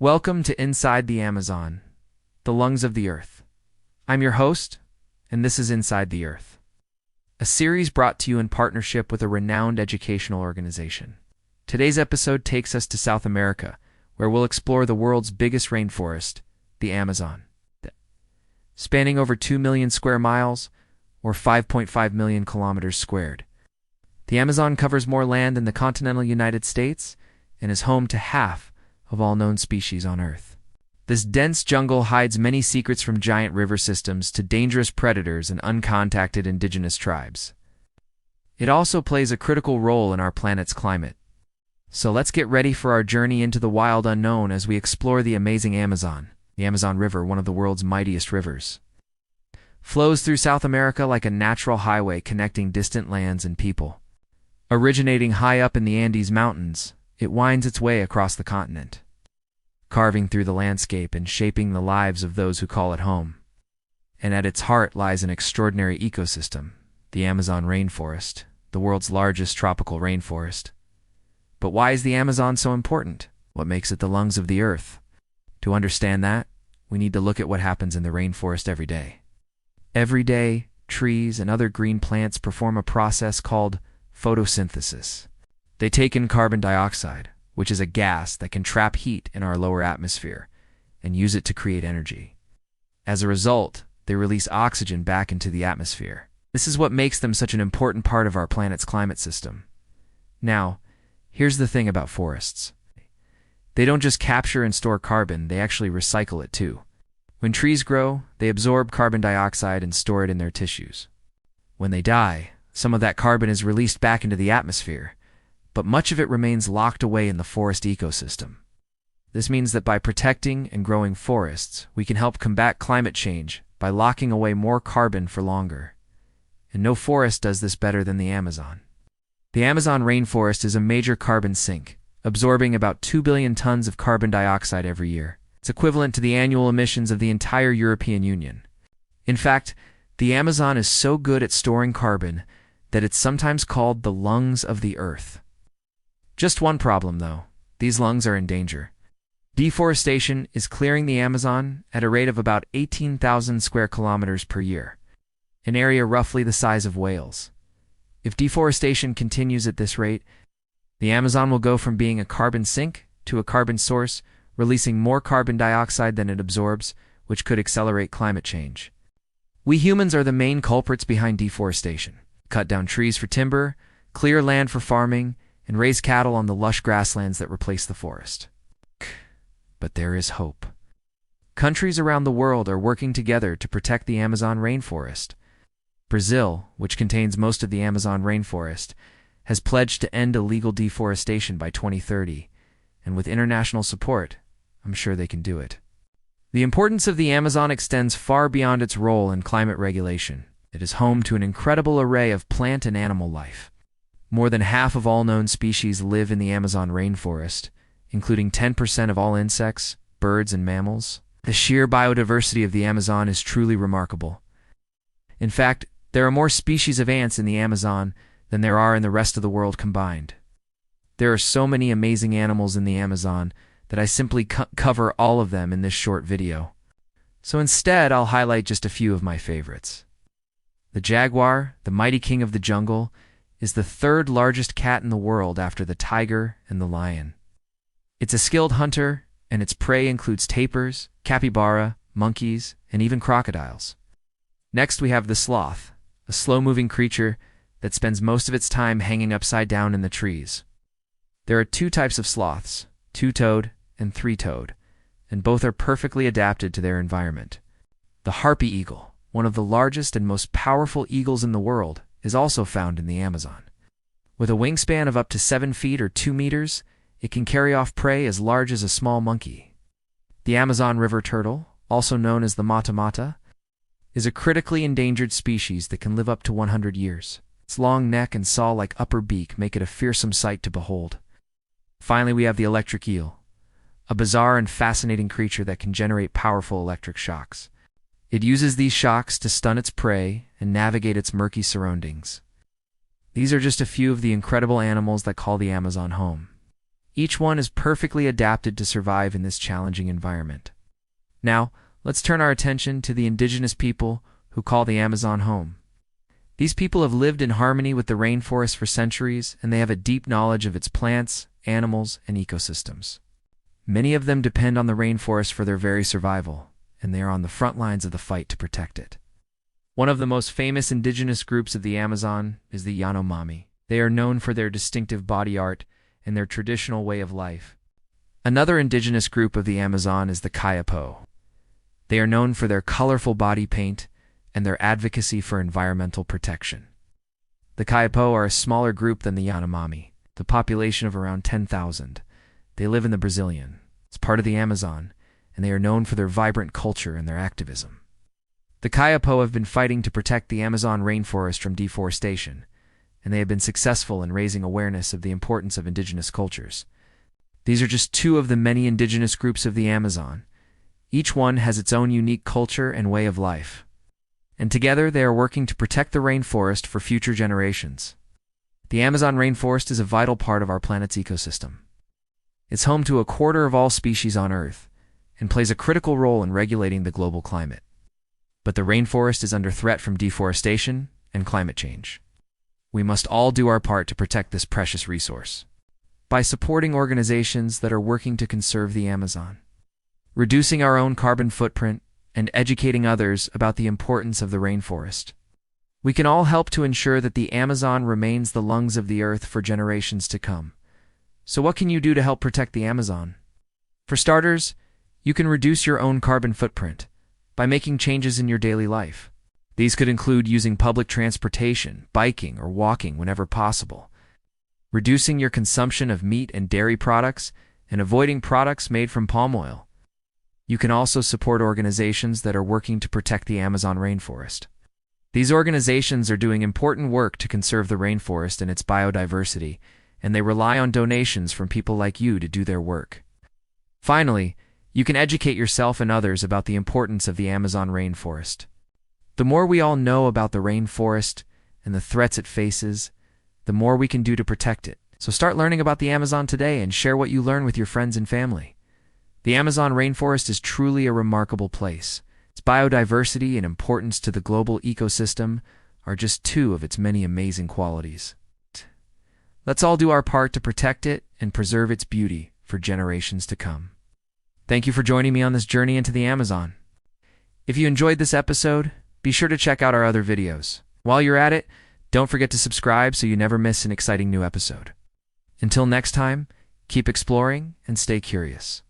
Welcome to Inside the Amazon, the lungs of the Earth. I'm your host, and this is Inside the Earth, a series brought to you in partnership with a renowned educational organization. Today's episode takes us to South America, where we'll explore the world's biggest rainforest, the Amazon. Spanning over 2 million square miles, or 5.5 million kilometers squared. The Amazon covers more land than the continental United States and is home to half of all known species on Earth. This dense jungle hides many secrets from giant river systems to dangerous predators and uncontacted indigenous tribes. It also plays a critical role in our planet's climate. So let's get ready for our journey into the wild unknown as we explore the amazing Amazon. The Amazon River, one of the world's mightiest rivers, flows through South America like a natural highway connecting distant lands and people. Originating high up in the Andes Mountains, it winds its way across the continent, carving through the landscape and shaping the lives of those who call it home. And at its heart lies an extraordinary ecosystem, the Amazon Rainforest, the world's largest tropical rainforest. But why is the Amazon so important? What makes it the lungs of the Earth? To understand that, we need to look at what happens in the rainforest every day. Every day, trees and other green plants perform a process called photosynthesis. They take in carbon dioxide, which is a gas that can trap heat in our lower atmosphere, and use it to create energy. As a result, they release oxygen back into the atmosphere. This is what makes them such an important part of our planet's climate system. Now, here's the thing about forests. They don't just capture and store carbon, they actually recycle it too. When trees grow, they absorb carbon dioxide and store it in their tissues. When they die, some of that carbon is released back into the atmosphere, but much of it remains locked away in the forest ecosystem. This means that by protecting and growing forests, we can help combat climate change by locking away more carbon for longer. And no forest does this better than the Amazon. The Amazon rainforest is a major carbon sink, absorbing about 2 billion tons of carbon dioxide every year. It's equivalent to the annual emissions of the entire European Union. In fact, the Amazon is so good at storing carbon that it's sometimes called the lungs of the Earth. Just one problem, though. These lungs are in danger. Deforestation is clearing the Amazon at a rate of about 18,000 square kilometers per year, an area roughly the size of Wales. If deforestation continues at this rate, the Amazon will go from being a carbon sink to a carbon source, releasing more carbon dioxide than it absorbs, which could accelerate climate change. We humans are the main culprits behind deforestation. Cut down trees for timber, clear land for farming, and raise cattle on the lush grasslands that replace the forest. But there is hope. Countries around the world are working together to protect the Amazon rainforest. Brazil, which contains most of the Amazon rainforest, has pledged to end illegal deforestation by 2030, and with international support, I'm sure they can do it. The importance of the Amazon extends far beyond its role in climate regulation. It is home to an incredible array of plant and animal life. More than half of all known species live in the Amazon rainforest, including 10% of all insects, birds, and mammals. The sheer biodiversity of the Amazon is truly remarkable. In fact, there are more species of ants in the Amazon than there are in the rest of the world combined. There are so many amazing animals in the Amazon that I simply cover all of them in this short video. So instead, I'll highlight just a few of my favorites. The jaguar, the mighty king of the jungle, is the third largest cat in the world after the tiger and the lion. It's a skilled hunter, and its prey includes tapirs, capybara, monkeys, and even crocodiles. Next, we have the sloth, a slow-moving creature that spends most of its time hanging upside down in the trees. There are two types of sloths, two-toed and three-toed, and both are perfectly adapted to their environment. The harpy eagle, one of the largest and most powerful eagles in the world, is also found in the Amazon. With a wingspan of up to 7 feet or 2 meters, it can carry off prey as large as a small monkey. The Amazon river turtle, also known as the mata-mata, is a critically endangered species that can live up to 100 years. Its long neck and saw-like upper beak make it a fearsome sight to behold. Finally, we have the electric eel, a bizarre and fascinating creature that can generate powerful electric shocks. It uses these shocks to stun its prey and navigate its murky surroundings. These are just a few of the incredible animals that call the Amazon home. Each one is perfectly adapted to survive in this challenging environment. Now, let's turn our attention to the indigenous people who call the Amazon home. These people have lived in harmony with the rainforest for centuries, and they have a deep knowledge of its plants, animals, and ecosystems. Many of them depend on the rainforest for their very survival, and they are on the front lines of the fight to protect it. One of the most famous indigenous groups of the Amazon is the Yanomami. They are known for their distinctive body art and their traditional way of life. Another indigenous group of the Amazon is the Kayapo. They are known for their colorful body paint and their advocacy for environmental protection. The Kayapo are a smaller group than the Yanomami, the population of around 10,000. They live in the Brazilian. It's part of the Amazon, and they are known for their vibrant culture and their activism. The Kayapo have been fighting to protect the Amazon rainforest from deforestation, and they have been successful in raising awareness of the importance of indigenous cultures. These are just two of the many indigenous groups of the Amazon. Each one has its own unique culture and way of life. And together they are working to protect the rainforest for future generations. The Amazon rainforest is a vital part of our planet's ecosystem. It's home to a quarter of all species on Earth and plays a critical role in regulating the global climate. But the rainforest is under threat from deforestation and climate change. We must all do our part to protect this precious resource by supporting organizations that are working to conserve the Amazon, reducing our own carbon footprint, and educating others about the importance of the rainforest. We can all help to ensure that the Amazon remains the lungs of the earth for generations to come. So what can you do to help protect the Amazon? For starters, you can reduce your own carbon footprint by making changes in your daily life. These could include using public transportation, biking, or walking whenever possible, reducing your consumption of meat and dairy products, and avoiding products made from palm oil. You can also support organizations that are working to protect the Amazon rainforest. These organizations are doing important work to conserve the rainforest and its biodiversity, and they rely on donations from people like you to do their work. Finally, you can educate yourself and others about the importance of the Amazon rainforest. The more we all know about the rainforest and the threats it faces, the more we can do to protect it. So start learning about the Amazon today and share what you learn with your friends and family. The Amazon rainforest is truly a remarkable place. Its biodiversity and importance to the global ecosystem are just two of its many amazing qualities. Let's all do our part to protect it and preserve its beauty for generations to come. Thank you for joining me on this journey into the Amazon. If you enjoyed this episode, be sure to check out our other videos. While you're at it, don't forget to subscribe so you never miss an exciting new episode. Until next time, keep exploring and stay curious.